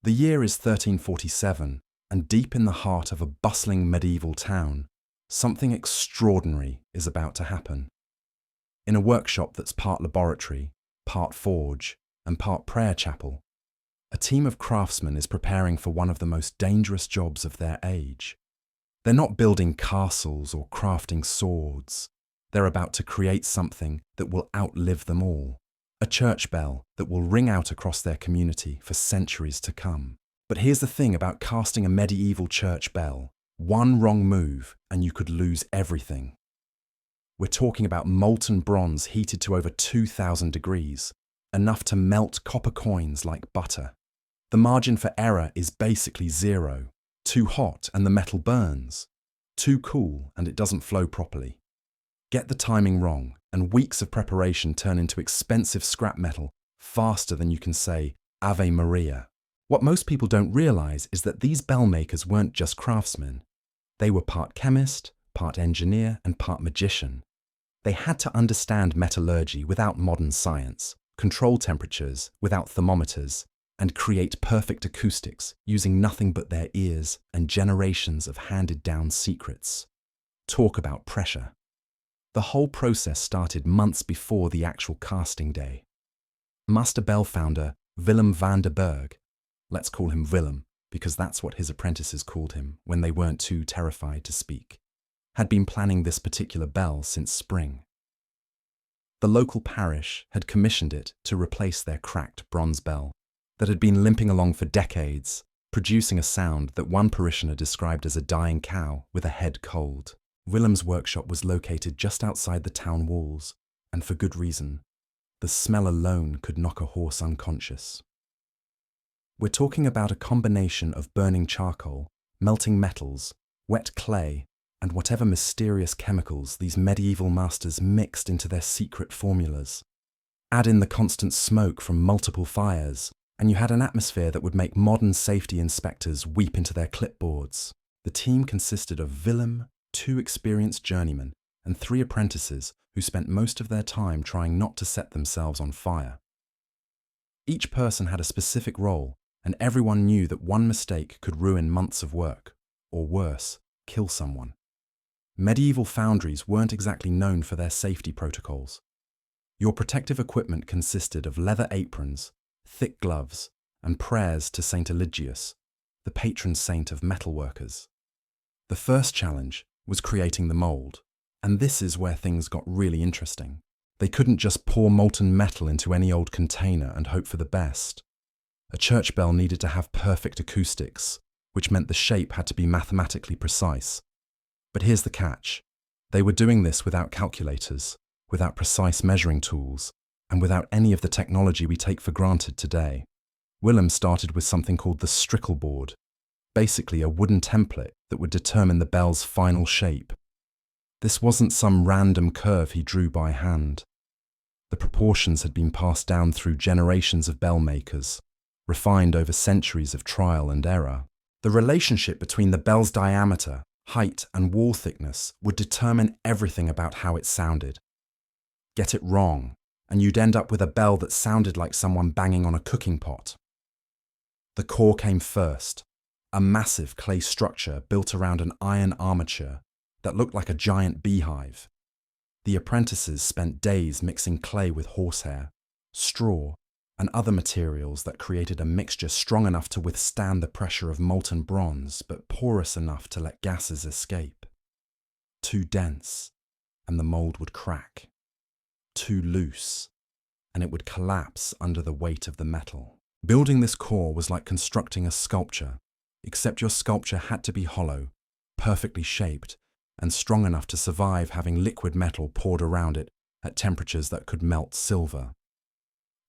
The year is 1347, and deep in the heart of a bustling medieval town, something extraordinary is about to happen. In a workshop that's part laboratory, part forge, and part prayer chapel, a team of craftsmen is preparing for one of the most dangerous jobs of their age. They're not building castles or crafting swords. They're about to create something that will outlive them all. A church bell that will ring out across their community for centuries to come. But here's the thing about casting a medieval church bell. One wrong move and you could lose everything. We're talking about molten bronze heated to over 2,000 degrees, enough to melt copper coins like butter. The margin for error is basically zero. Too hot and the metal burns. Too cool and it doesn't flow properly. Get the timing wrong and weeks of preparation turn into expensive scrap metal faster than you can say Ave Maria. What most people don't realize is that these bell makers weren't just craftsmen. They were part chemist, part engineer, and part magician. They had to understand metallurgy without modern science, control temperatures without thermometers, and create perfect acoustics using nothing but their ears and generations of handed-down secrets. Talk about pressure. The whole process started months before the actual casting day. Master bell founder Willem van der Berg, let's call him Willem because that's what his apprentices called him when they weren't too terrified to speak, had been planning this particular bell since spring. The local parish had commissioned it to replace their cracked bronze bell that had been limping along for decades, producing a sound that one parishioner described as a dying cow with a head cold. Willem's workshop was located just outside the town walls, and for good reason. The smell alone could knock a horse unconscious. We're talking about a combination of burning charcoal, melting metals, wet clay, and whatever mysterious chemicals these medieval masters mixed into their secret formulas. Add in the constant smoke from multiple fires, and you had an atmosphere that would make modern safety inspectors weep into their clipboards. The team consisted of Willem, 2 experienced journeymen, and 3 apprentices who spent most of their time trying not to set themselves on fire. Each person had a specific role, and everyone knew that one mistake could ruin months of work, or worse, kill someone. Medieval foundries weren't exactly known for their safety protocols. Your protective equipment consisted of leather aprons, thick gloves, and prayers to Saint Eligius, the patron saint of metalworkers. The first challenge was creating the mold, and this is where things got really interesting. They couldn't just pour molten metal into any old container and hope for the best. A church bell needed to have perfect acoustics, which meant the shape had to be mathematically precise. But here's the catch. They were doing this without calculators, without precise measuring tools, and without any of the technology we take for granted today. Willem started with something called the strickle board, basically a wooden template that would determine the bell's final shape. This wasn't some random curve he drew by hand. The proportions had been passed down through generations of bell makers, refined over centuries of trial and error. The relationship between the bell's diameter, height, and wall thickness would determine everything about how it sounded. Get it wrong, and you'd end up with a bell that sounded like someone banging on a cooking pot. The core came first, a massive clay structure built around an iron armature that looked like a giant beehive. The apprentices spent days mixing clay with horsehair, straw, and other materials that created a mixture strong enough to withstand the pressure of molten bronze but porous enough to let gases escape. Too dense, and the mold would crack. Too loose, and it would collapse under the weight of the metal. Building this core was like constructing a sculpture, except your sculpture had to be hollow, perfectly shaped, and strong enough to survive having liquid metal poured around it at temperatures that could melt silver.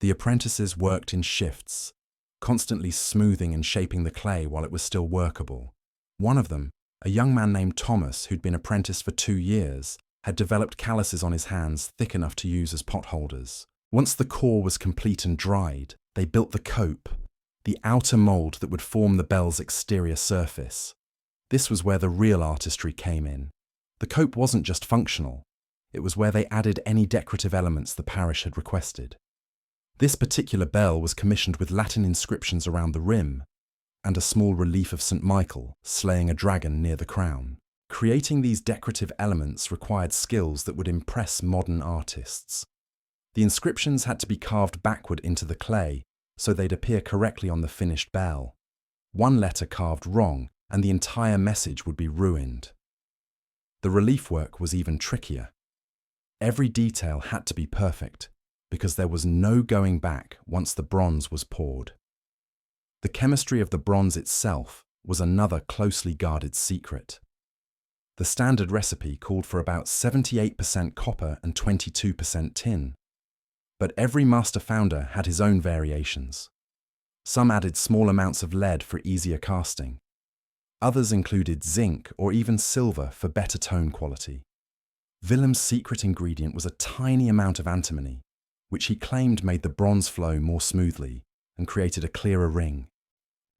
The apprentices worked in shifts, constantly smoothing and shaping the clay while it was still workable. One of them, a young man named Thomas who'd been apprenticed for 2 years, had developed calluses on his hands thick enough to use as potholders. Once the core was complete and dried, they built the cope, the outer mold that would form the bell's exterior surface. This was where the real artistry came in. The cope wasn't just functional, it was where they added any decorative elements the parish had requested. This particular bell was commissioned with Latin inscriptions around the rim, and a small relief of St. Michael slaying a dragon near the crown. Creating these decorative elements required skills that would impress modern artists. The inscriptions had to be carved backward into the clay so they'd appear correctly on the finished bell. One letter carved wrong, and the entire message would be ruined. The relief work was even trickier. Every detail had to be perfect, because there was no going back once the bronze was poured. The chemistry of the bronze itself was another closely guarded secret. The standard recipe called for about 78% copper and 22% tin. But every master founder had his own variations. Some added small amounts of lead for easier casting. Others included zinc or even silver for better tone quality. Willem's secret ingredient was a tiny amount of antimony, which he claimed made the bronze flow more smoothly and created a clearer ring.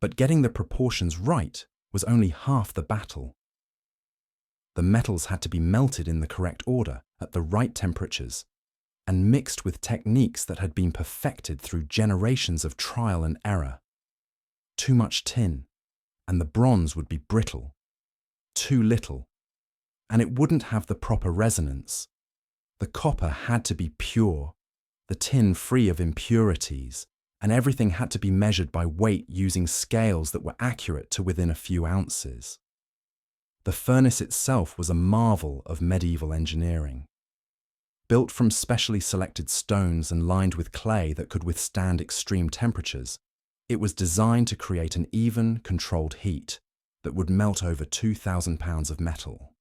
But getting the proportions right was only half the battle. The metals had to be melted in the correct order at the right temperatures and mixed with techniques that had been perfected through generations of trial and error. Too much tin, and the bronze would be brittle. Too little, and it wouldn't have the proper resonance. The copper had to be pure, the tin free of impurities, and everything had to be measured by weight using scales that were accurate to within a few ounces. The furnace itself was a marvel of medieval engineering. Built from specially selected stones and lined with clay that could withstand extreme temperatures, it was designed to create an even, controlled heat that would melt over 2,000 pounds of metal.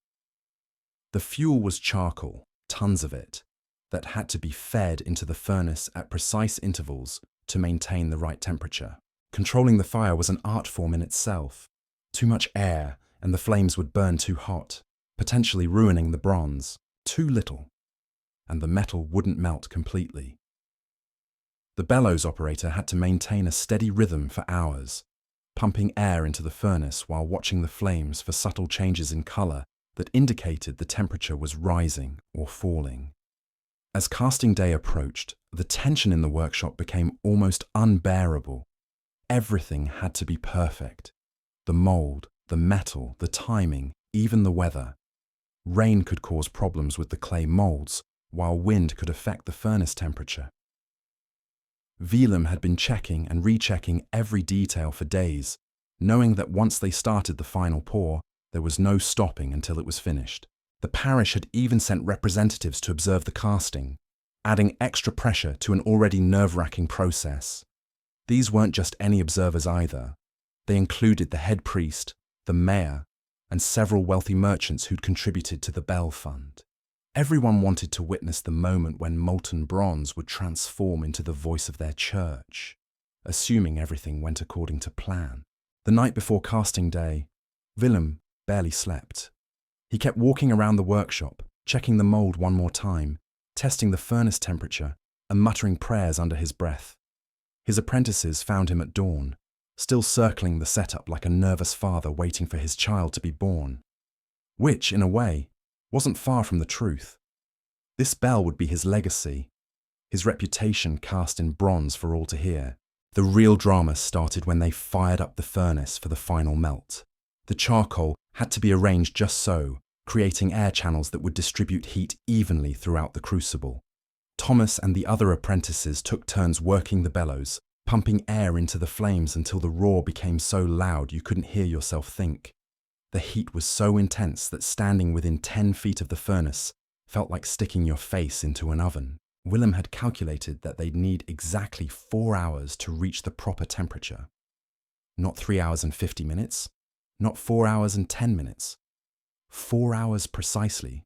The fuel was charcoal, tons of it, that had to be fed into the furnace at precise intervals to maintain the right temperature. Controlling the fire was an art form in itself. Too much air, and the flames would burn too hot, potentially ruining the bronze. Too little, and the metal wouldn't melt completely. The bellows operator had to maintain a steady rhythm for hours, pumping air into the furnace while watching the flames for subtle changes in color that indicated the temperature was rising or falling. As casting day approached, the tension in the workshop became almost unbearable. Everything had to be perfect. The mold, the metal, the timing, even the weather. Rain could cause problems with the clay molds, while wind could affect the furnace temperature. Willem had been checking and rechecking every detail for days, knowing that once they started the final pour, there was no stopping until it was finished. The parish had even sent representatives to observe the casting, adding extra pressure to an already nerve-wracking process. These weren't just any observers either. They included the head priest, the mayor, and several wealthy merchants who'd contributed to the Bell Fund. Everyone wanted to witness the moment when molten bronze would transform into the voice of their church, assuming everything went according to plan. The night before casting day, Willem barely slept. He kept walking around the workshop, checking the mold one more time, testing the furnace temperature, and muttering prayers under his breath. His apprentices found him at dawn, still circling the setup like a nervous father waiting for his child to be born. Which, in a way, wasn't far from the truth. This bell would be his legacy, his reputation cast in bronze for all to hear. The real drama started when they fired up the furnace for the final melt. The charcoal had to be arranged just so, creating air channels that would distribute heat evenly throughout the crucible. Thomas and the other apprentices took turns working the bellows, pumping air into the flames until the roar became so loud you couldn't hear yourself think. The heat was so intense that standing within 10 feet of the furnace felt like sticking your face into an oven. Willem had calculated that they'd need exactly 4 hours to reach the proper temperature. Not 3 hours and 50 minutes, not 4 hours and 10 minutes. 4 hours precisely.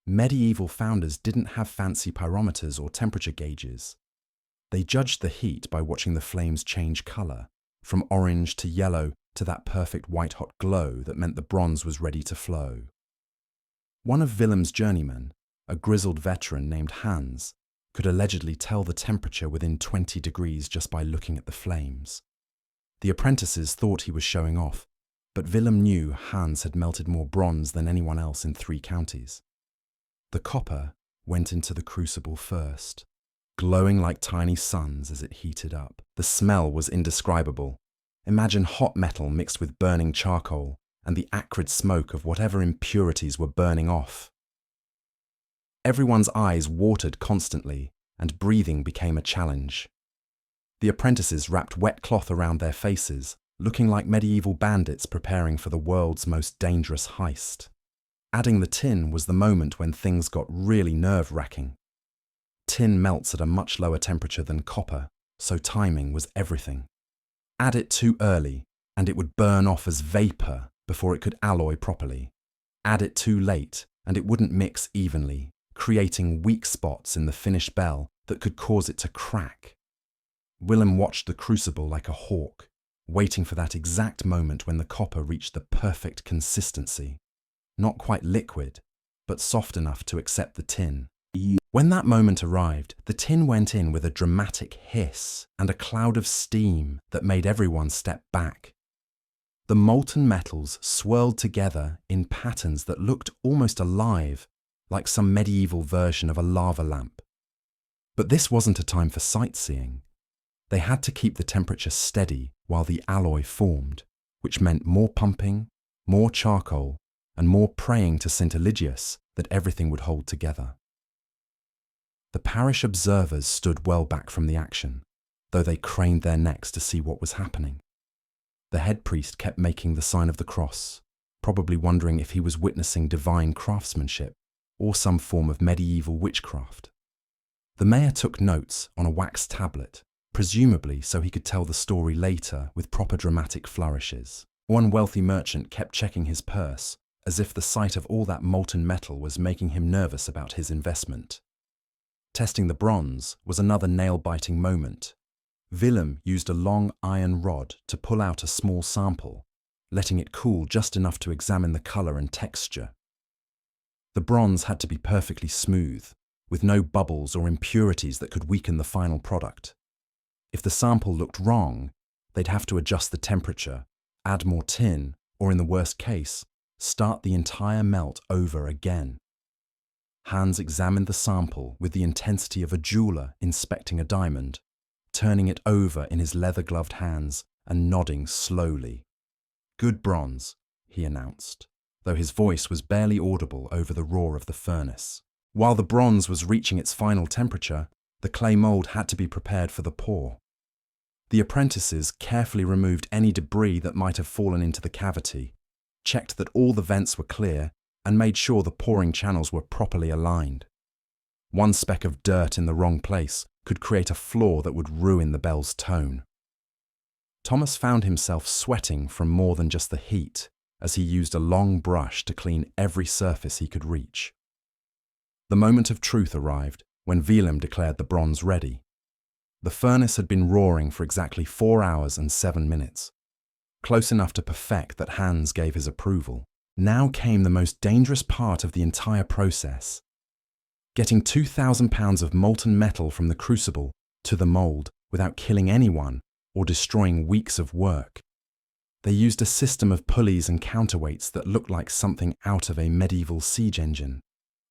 Medieval founders didn't have fancy pyrometers or temperature gauges. They judged the heat by watching the flames change color, from orange to yellow to that perfect white-hot glow that meant the bronze was ready to flow. One of Willem's journeymen, a grizzled veteran named Hans, could allegedly tell the temperature within 20 degrees just by looking at the flames. The apprentices thought he was showing off, but Willem knew Hans had melted more bronze than anyone else in 3 counties. The copper went into the crucible first, glowing like tiny suns as it heated up. The smell was indescribable. Imagine hot metal mixed with burning charcoal and the acrid smoke of whatever impurities were burning off. Everyone's eyes watered constantly, and breathing became a challenge. The apprentices wrapped wet cloth around their faces, looking like medieval bandits preparing for the world's most dangerous heist. Adding the tin was the moment when things got really nerve-wracking. Tin melts at a much lower temperature than copper, so timing was everything. Add it too early, and it would burn off as vapor before it could alloy properly. Add it too late, and it wouldn't mix evenly, creating weak spots in the finished bell that could cause it to crack. Willem watched the crucible like a hawk, waiting for that exact moment when the copper reached the perfect consistency. Not quite liquid, but soft enough to accept the tin. When that moment arrived, the tin went in with a dramatic hiss and a cloud of steam that made everyone step back. The molten metals swirled together in patterns that looked almost alive, like some medieval version of a lava lamp. But this wasn't a time for sightseeing. They had to keep the temperature steady while the alloy formed, which meant more pumping, more charcoal, and more praying to St. Eligius that everything would hold together. The parish observers stood well back from the action, though they craned their necks to see what was happening. The head priest kept making the sign of the cross, probably wondering if he was witnessing divine craftsmanship or some form of medieval witchcraft. The mayor took notes on a wax tablet, presumably so he could tell the story later with proper dramatic flourishes. One wealthy merchant kept checking his purse, as if the sight of all that molten metal was making him nervous about his investment. Testing the bronze was another nail-biting moment. Willem used a long iron rod to pull out a small sample, letting it cool just enough to examine the colour and texture. The bronze had to be perfectly smooth, with no bubbles or impurities that could weaken the final product. If the sample looked wrong, they'd have to adjust the temperature, add more tin, or in the worst case, start the entire melt over again. Hans examined the sample with the intensity of a jeweller inspecting a diamond, turning it over in his leather-gloved hands and nodding slowly. "Good bronze," he announced, though his voice was barely audible over the roar of the furnace. While the bronze was reaching its final temperature, the clay mould had to be prepared for the pour. The apprentices carefully removed any debris that might have fallen into the cavity, checked that all the vents were clear, and made sure the pouring channels were properly aligned. One speck of dirt in the wrong place could create a flaw that would ruin the bell's tone. Thomas found himself sweating from more than just the heat, as he used a long brush to clean every surface he could reach. The moment of truth arrived when Willem declared the bronze ready. The furnace had been roaring for exactly 4 hours and 7 minutes, close enough to perfect that Hans gave his approval. Now came the most dangerous part of the entire process. Getting 2,000 pounds of molten metal from the crucible to the mould without killing anyone or destroying weeks of work. They used a system of pulleys and counterweights that looked like something out of a medieval siege engine.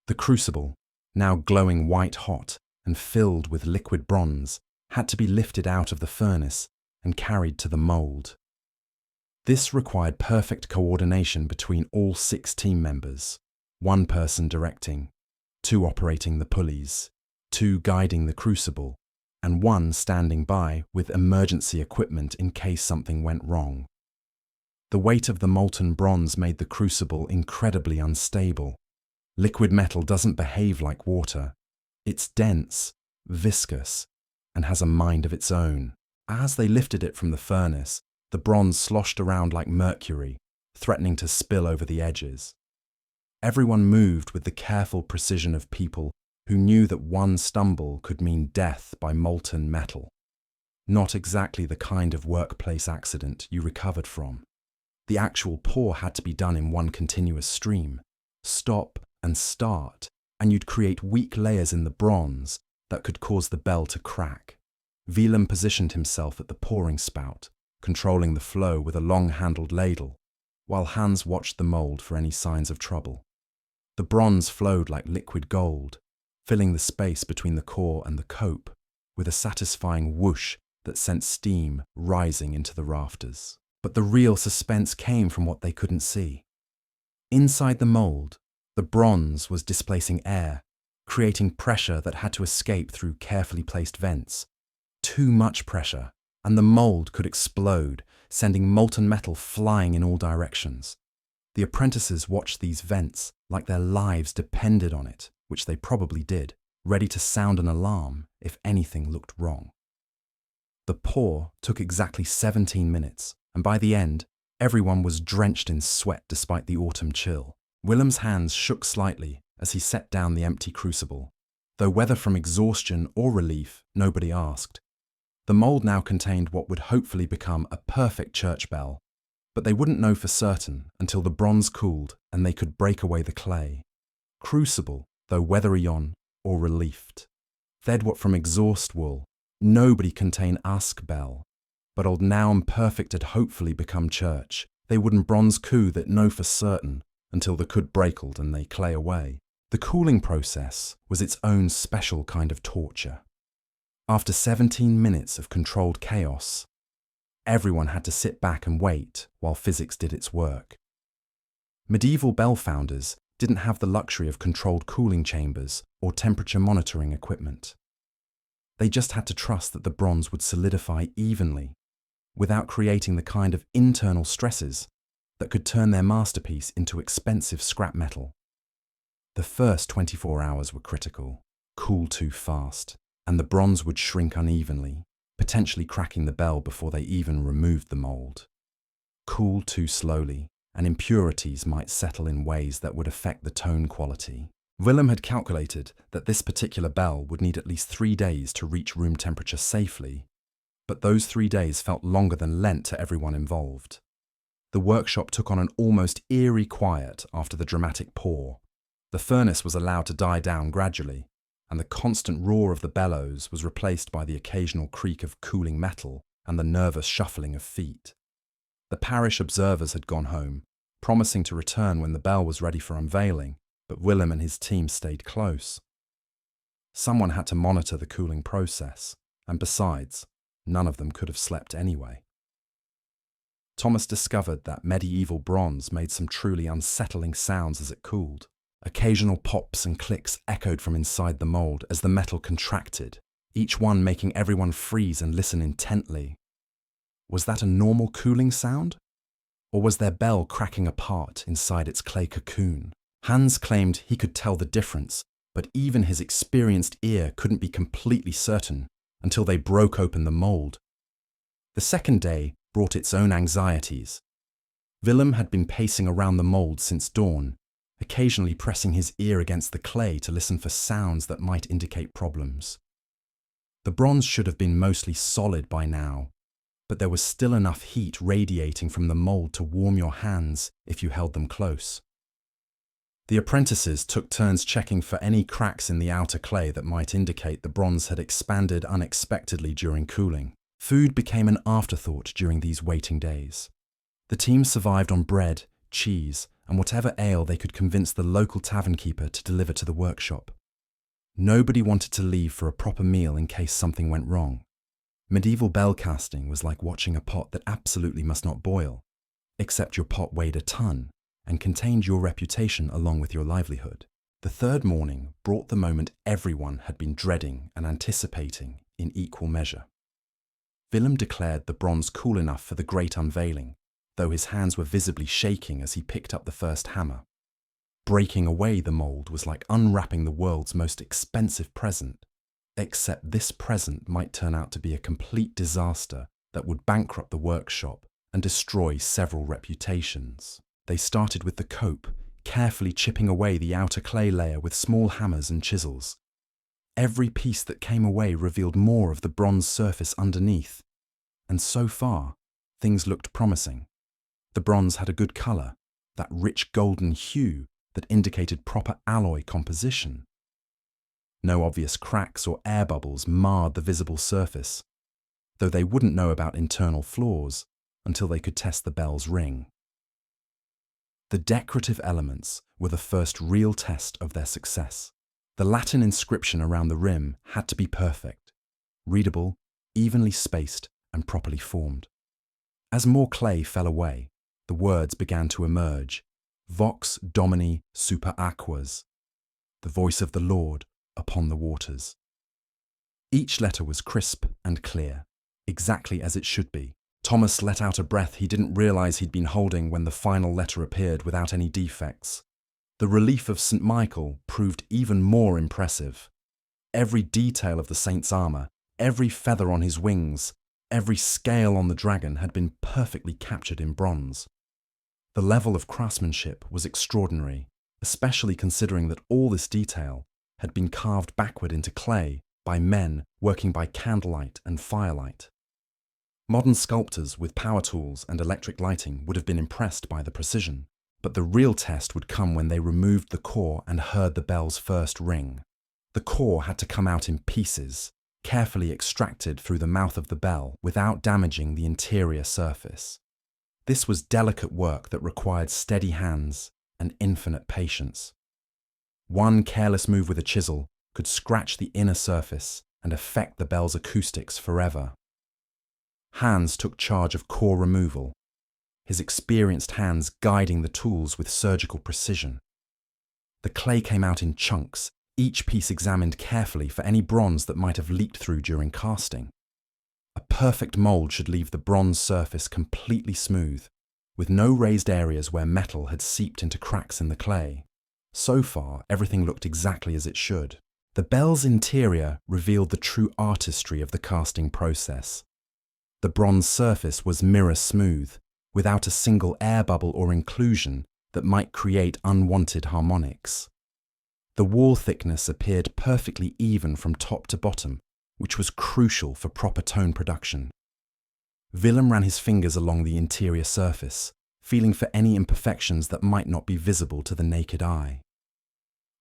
The crucible, now glowing white hot and filled with liquid bronze, had to be lifted out of the furnace and carried to the mould. This required perfect coordination between all 6 team members, 1 person directing, 2 operating the pulleys, 2 guiding the crucible, and 1 standing by with emergency equipment in case something went wrong. The weight of the molten bronze made the crucible incredibly unstable. Liquid metal doesn't behave like water. It's dense, viscous, and has a mind of its own. As they lifted it from the furnace, the bronze sloshed around like mercury, threatening to spill over the edges. Everyone moved with the careful precision of people who knew that one stumble could mean death by molten metal. Not exactly the kind of workplace accident you recovered from. The actual pour had to be done in one continuous stream. Stop and start, and you'd create weak layers in the bronze that could cause the bell to crack. Willem positioned himself at the pouring spout, controlling the flow with a long-handled ladle, while Hans watched the mould for any signs of trouble. The bronze flowed like liquid gold, filling the space between the core and the cope, with a satisfying whoosh that sent steam rising into the rafters. But the real suspense came from what they couldn't see. Inside the mold, the bronze was displacing air, creating pressure that had to escape through carefully placed vents. Too much pressure, and the mold could explode, sending molten metal flying in all directions. The apprentices watched these vents like their lives depended on it, which they probably did, ready to sound an alarm if anything looked wrong. The pour took exactly 17 minutes, and by the end, everyone was drenched in sweat despite the autumn chill. Willem's hands shook slightly as he set down the empty crucible. Though whether from exhaustion or relief, nobody asked. The mold now contained what would hopefully become a perfect church bell, but they wouldn't know for certain until the bronze cooled and they could break away the clay. Crucible, though weather-yon or relieved. They'd what from exhaust wool, nobody contain ask bell, but old now perfect had hopefully become church. They wouldn't bronze coo that know for certain until the could breakled and they clay away. The cooling process was its own special kind of torture. After 17 minutes of controlled chaos, everyone had to sit back and wait while physics did its work. Medieval bell founders didn't have the luxury of controlled cooling chambers or temperature monitoring equipment. They just had to trust that the bronze would solidify evenly, without creating the kind of internal stresses that could turn their masterpiece into expensive scrap metal. The first 24 hours were critical, cool too fast, and the bronze would shrink unevenly, potentially cracking the bell before they even removed the mold. Cool too slowly, and impurities might settle in ways that would affect the tone quality. Willem had calculated that this particular bell would need at least 3 days to reach room temperature safely, but those 3 days felt longer than Lent to everyone involved. The workshop took on an almost eerie quiet after the dramatic pour. The furnace was allowed to die down gradually, and the constant roar of the bellows was replaced by the occasional creak of cooling metal and the nervous shuffling of feet. The parish observers had gone home, promising to return when the bell was ready for unveiling, but Willem and his team stayed close. Someone had to monitor the cooling process, and besides, none of them could have slept anyway. Thomas discovered that medieval bronze made some truly unsettling sounds as it cooled. Occasional pops and clicks echoed from inside the mold as the metal contracted, each one making everyone freeze and listen intently. Was that a normal cooling sound? Or was their bell cracking apart inside its clay cocoon? Hans claimed he could tell the difference, but even his experienced ear couldn't be completely certain until they broke open the mold. The second day brought its own anxieties. Willem had been pacing around the mold since dawn, occasionally pressing his ear against the clay to listen for sounds that might indicate problems. The bronze should have been mostly solid by now, but there was still enough heat radiating from the mold to warm your hands if you held them close. The apprentices took turns checking for any cracks in the outer clay that might indicate the bronze had expanded unexpectedly during cooling. Food became an afterthought during these waiting days. The team survived on bread, cheese, and whatever ale they could convince the local tavern keeper to deliver to the workshop. Nobody wanted to leave for a proper meal in case something went wrong. Medieval bell casting was like watching a pot that absolutely must not boil, except your pot weighed a ton and contained your reputation along with your livelihood. The third morning brought the moment everyone had been dreading and anticipating in equal measure. Willem declared the bronze cool enough for the great unveiling, though his hands were visibly shaking as he picked up the first hammer. Breaking away the mold was like unwrapping the world's most expensive present, except this present might turn out to be a complete disaster that would bankrupt the workshop and destroy several reputations. They started with the cope, carefully chipping away the outer clay layer with small hammers and chisels. Every piece that came away revealed more of the bronze surface underneath, and so far, things looked promising. The bronze had a good colour, that rich golden hue that indicated proper alloy composition. No obvious cracks or air bubbles marred the visible surface, though they wouldn't know about internal flaws until they could test the bell's ring. The decorative elements were the first real test of their success. The Latin inscription around the rim had to be perfect, readable evenly spaced and properly formed. As more clay fell away, the words began to emerge: Vox Domini super aquas, the voice of the Lord upon the waters. Each letter was crisp and clear, exactly as it should be. Thomas let out a breath he didn't realize he'd been holding when the final letter appeared without any defects. The relief of St. Michael proved even more impressive. Every detail of the saint's armor, every feather on his wings, every scale on the dragon had been perfectly captured in bronze. The level of craftsmanship was extraordinary, especially considering that all this detail had been carved backward into clay by men working by candlelight and firelight. Modern sculptors with power tools and electric lighting would have been impressed by the precision, but the real test would come when they removed the core and heard the bell's first ring. The core had to come out in pieces, carefully extracted through the mouth of the bell without damaging the interior surface. This was delicate work that required steady hands and infinite patience. One careless move with a chisel could scratch the inner surface and affect the bell's acoustics forever. Hans took charge of core removal, his experienced hands guiding the tools with surgical precision. The clay came out in chunks, each piece examined carefully for any bronze that might have leaked through during casting. A perfect mold should leave the bronze surface completely smooth, with no raised areas where metal had seeped into cracks in the clay. So far, everything looked exactly as it should. The bell's interior revealed the true artistry of the casting process. The bronze surface was mirror smooth, without a single air bubble or inclusion that might create unwanted harmonics. The wall thickness appeared perfectly even from top to bottom, which was crucial for proper tone production. Willem ran his fingers along the interior surface, feeling for any imperfections that might not be visible to the naked eye.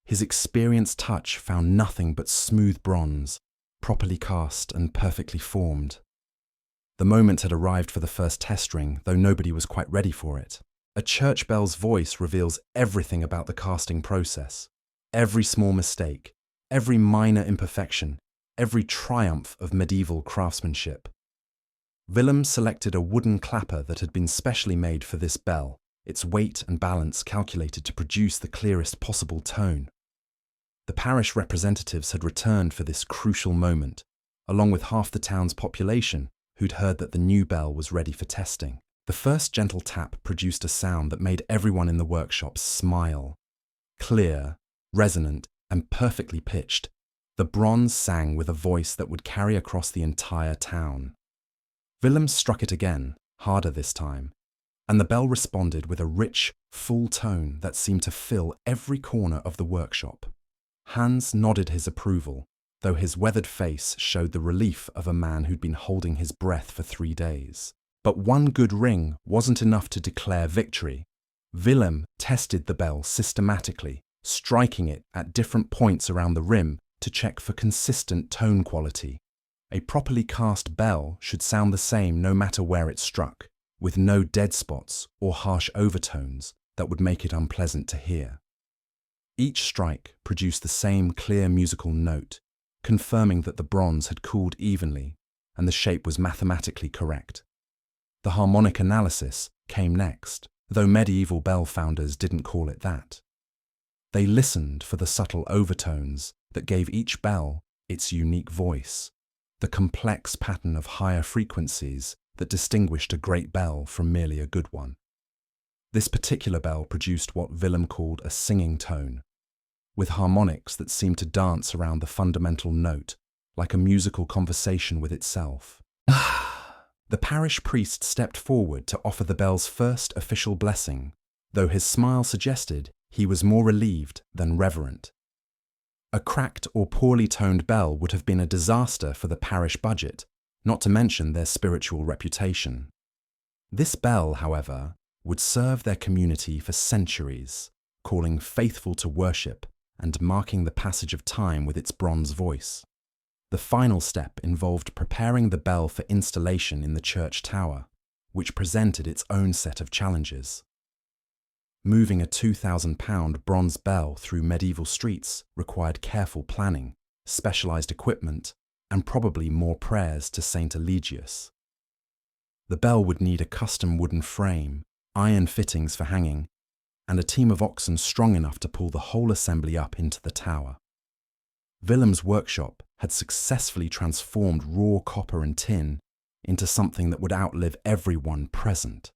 His experienced touch found nothing but smooth bronze, properly cast and perfectly formed. The moment had arrived for the first test ring, though nobody was quite ready for it. A church bell's voice reveals everything about the casting process. Every small mistake, every minor imperfection, every triumph of medieval craftsmanship. Willem selected a wooden clapper that had been specially made for this bell, its weight and balance calculated to produce the clearest possible tone. The parish representatives had returned for this crucial moment, along with half the town's population who'd heard that the new bell was ready for testing. The first gentle tap produced a sound that made everyone in the workshop smile. Clear, resonant, and perfectly pitched, the bronze sang with a voice that would carry across the entire town. Willem struck it again, harder this time, and the bell responded with a rich, full tone that seemed to fill every corner of the workshop. Hans nodded his approval, though his weathered face showed the relief of a man who'd been holding his breath for 3 days. But one good ring wasn't enough to declare victory. Willem tested the bell systematically, striking it at different points around the rim to check for consistent tone quality. A properly cast bell should sound the same no matter where it struck, with no dead spots or harsh overtones that would make it unpleasant to hear. Each strike produced the same clear musical note, confirming that the bronze had cooled evenly and the shape was mathematically correct. The harmonic analysis came next, though medieval bell founders didn't call it that. They listened for the subtle overtones that gave each bell its unique voice, the complex pattern of higher frequencies that distinguished a great bell from merely a good one. This particular bell produced what Willem called a singing tone, with harmonics that seemed to dance around the fundamental note, like a musical conversation with itself. The parish priest stepped forward to offer the bell's first official blessing, though his smile suggested he was more relieved than reverent. A cracked or poorly toned bell would have been a disaster for the parish budget, not to mention their spiritual reputation. This bell, however, would serve their community for centuries, calling faithful to worship and marking the passage of time with its bronze voice. The final step involved preparing the bell for installation in the church tower, which presented its own set of challenges. Moving a 2,000-pound bronze bell through medieval streets required careful planning, specialized equipment, and probably more prayers to Saint Eligius. The bell would need a custom wooden frame, iron fittings for hanging, and a team of oxen strong enough to pull the whole assembly up into the tower. Willem's workshop had successfully transformed raw copper and tin into something that would outlive everyone present.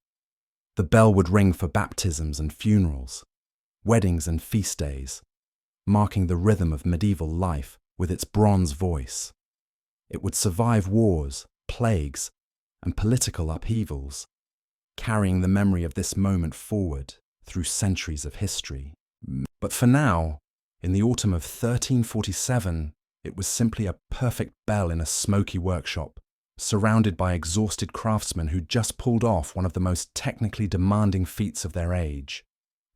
The bell would ring for baptisms and funerals, weddings and feast days, marking the rhythm of medieval life with its bronze voice. It would survive wars, plagues, and political upheavals, carrying the memory of this moment forward through centuries of history. But for now, in the autumn of 1347, it was simply a perfect bell in a smoky workshop, surrounded by exhausted craftsmen who'd just pulled off one of the most technically demanding feats of their age.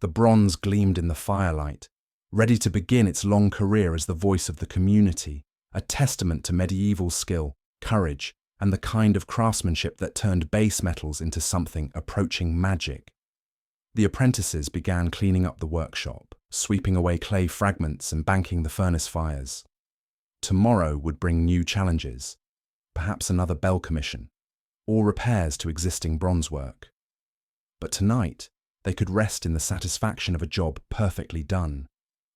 The bronze gleamed in the firelight, ready to begin its long career as the voice of the community, a testament to medieval skill, courage, and the kind of craftsmanship that turned base metals into something approaching magic. The apprentices began cleaning up the workshop, sweeping away clay fragments and banking the furnace fires. Tomorrow would bring new challenges, perhaps another bell commission, or repairs to existing bronze work. But tonight, they could rest in the satisfaction of a job perfectly done,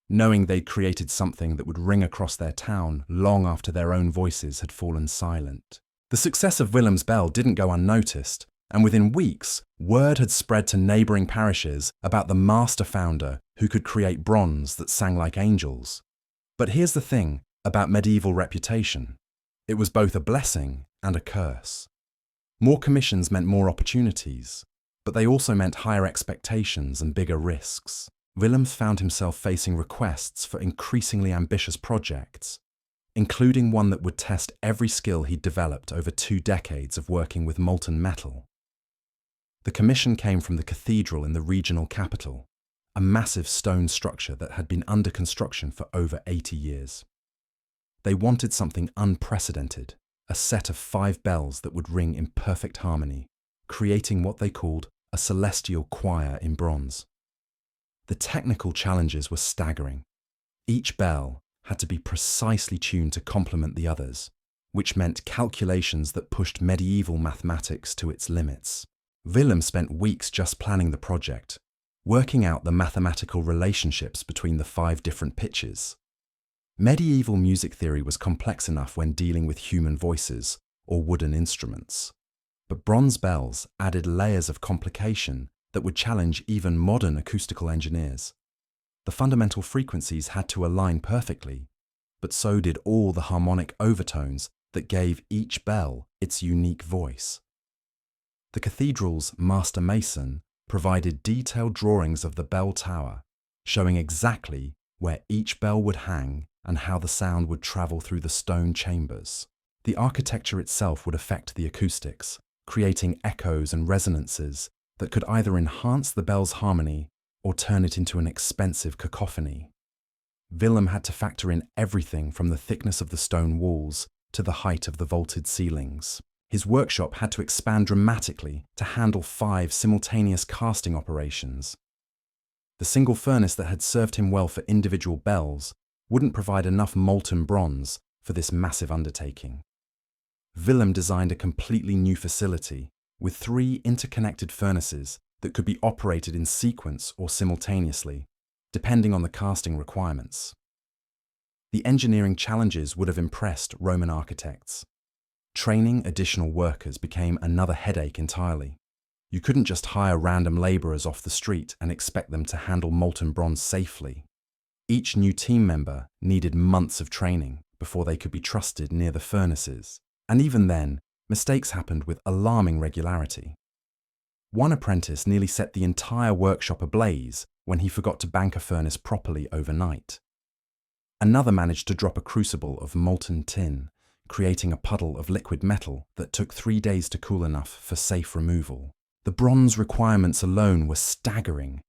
knowing they'd created something that would ring across their town long after their own voices had fallen silent. The success of Willem's bell didn't go unnoticed, and within weeks, word had spread to neighbouring parishes about the master founder who could create bronze that sang like angels. But here's the thing about medieval reputation. It was both a blessing and a curse. More commissions meant more opportunities, but they also meant higher expectations and bigger risks. Willem found himself facing requests for increasingly ambitious projects, including one that would test every skill he'd developed over 2 decades of working with molten metal. The commission came from the cathedral in the regional capital, a massive stone structure that had been under construction for over 80 years. They wanted something unprecedented, a set of 5 bells that would ring in perfect harmony, creating what they called a celestial choir in bronze. The technical challenges were staggering. Each bell had to be precisely tuned to complement the others, which meant calculations that pushed medieval mathematics to its limits. Willem spent weeks just planning the project, working out the mathematical relationships between the 5 different pitches. Medieval music theory was complex enough when dealing with human voices or wooden instruments, but bronze bells added layers of complication that would challenge even modern acoustical engineers. The fundamental frequencies had to align perfectly, but so did all the harmonic overtones that gave each bell its unique voice. The cathedral's master mason provided detailed drawings of the bell tower, showing exactly where each bell would hang and how the sound would travel through the stone chambers. The architecture itself would affect the acoustics, creating echoes and resonances that could either enhance the bell's harmony or turn it into an expensive cacophony. Willem had to factor in everything from the thickness of the stone walls to the height of the vaulted ceilings. His workshop had to expand dramatically to handle 5 simultaneous casting operations. The single furnace that had served him well for individual bells wouldn't provide enough molten bronze for this massive undertaking. Willem designed a completely new facility with 3 interconnected furnaces that could be operated in sequence or simultaneously, depending on the casting requirements. The engineering challenges would have impressed Roman architects. Training additional workers became another headache entirely. You couldn't just hire random labourers off the street and expect them to handle molten bronze safely. Each new team member needed months of training before they could be trusted near the furnaces, and even then, mistakes happened with alarming regularity. One apprentice nearly set the entire workshop ablaze when he forgot to bank a furnace properly overnight. Another managed to drop a crucible of molten tin, creating a puddle of liquid metal that took 3 days to cool enough for safe removal. The bronze requirements alone were staggering.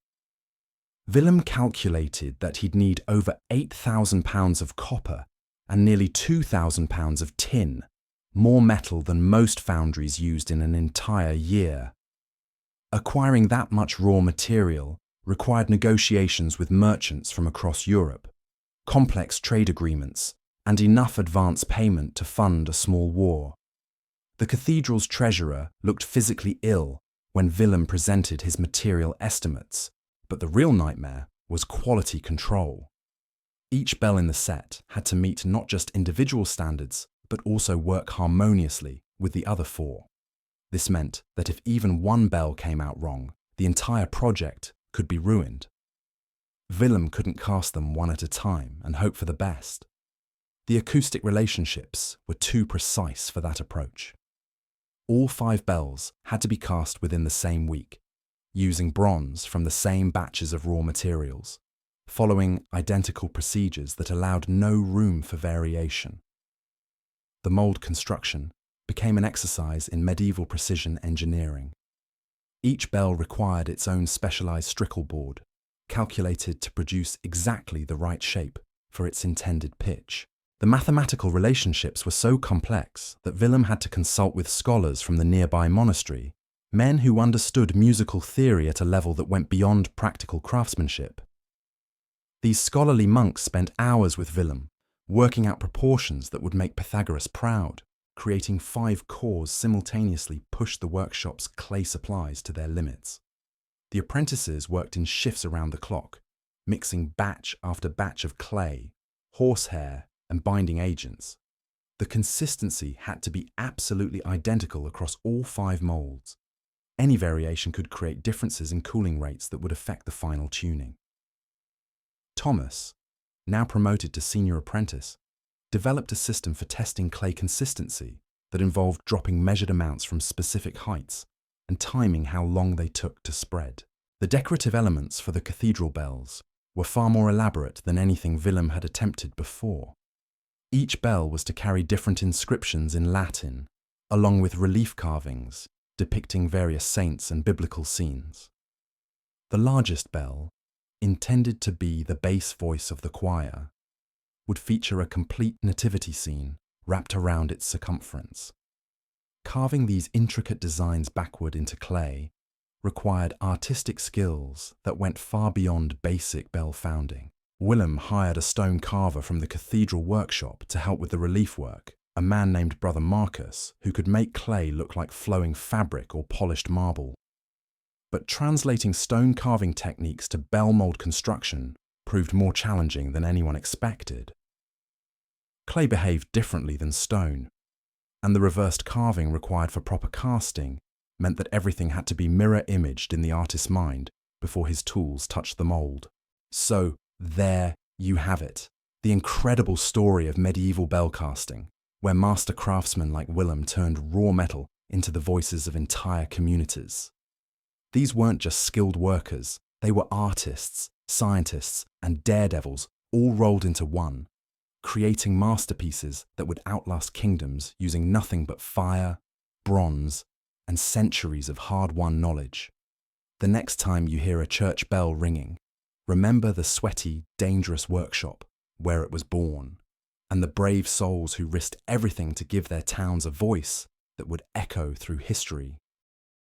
Willem calculated that he'd need over 8,000 pounds of copper and nearly 2,000 pounds of tin, more metal than most foundries used in an entire year. Acquiring that much raw material required negotiations with merchants from across Europe, complex trade agreements, and enough advance payment to fund a small war. The cathedral's treasurer looked physically ill when Willem presented his material estimates, but the real nightmare was quality control. Each bell in the set had to meet not just individual standards, but also work harmoniously with the other four. This meant that if even one bell came out wrong, the entire project could be ruined. Willem couldn't cast them one at a time and hope for the best. The acoustic relationships were too precise for that approach. All 5 bells had to be cast within the same week, using bronze from the same batches of raw materials, following identical procedures that allowed no room for variation. The mold construction became an exercise in medieval precision engineering. Each bell required its own specialized strickle board, calculated to produce exactly the right shape for its intended pitch. The mathematical relationships were so complex that Willem had to consult with scholars from the nearby monastery, men who understood musical theory at a level that went beyond practical craftsmanship. These scholarly monks spent hours with Willem, working out proportions that would make Pythagoras proud. Creating 5 cores simultaneously pushed the workshop's clay supplies to their limits. The apprentices worked in shifts around the clock, mixing batch after batch of clay, horsehair, and binding agents. The consistency had to be absolutely identical across all 5 molds. Any variation could create differences in cooling rates that would affect the final tuning. Thomas, now promoted to senior apprentice, developed a system for testing clay consistency that involved dropping measured amounts from specific heights and timing how long they took to spread. The decorative elements for the cathedral bells were far more elaborate than anything Willem had attempted before. Each bell was to carry different inscriptions in Latin, along with relief carvings depicting various saints and biblical scenes. The largest bell, intended to be the bass voice of the choir, would feature a complete nativity scene wrapped around its circumference. Carving these intricate designs backward into clay required artistic skills that went far beyond basic bell founding. Willem hired a stone carver from the cathedral workshop to help with the relief work, a man named Brother Marcus, who could make clay look like flowing fabric or polished marble. But translating stone carving techniques to bell mold construction proved more challenging than anyone expected. Clay behaved differently than stone, and the reversed carving required for proper casting meant that everything had to be mirror-imaged in the artist's mind before his tools touched the mold. So, there you have it, the incredible story of medieval bell casting, where master craftsmen like Willem turned raw metal into the voices of entire communities. These weren't just skilled workers, they were artists, scientists, and daredevils all rolled into one, creating masterpieces that would outlast kingdoms using nothing but fire, bronze, and centuries of hard-won knowledge. The next time you hear a church bell ringing, remember the sweaty, dangerous workshop where it was born, and the brave souls who risked everything to give their towns a voice that would echo through history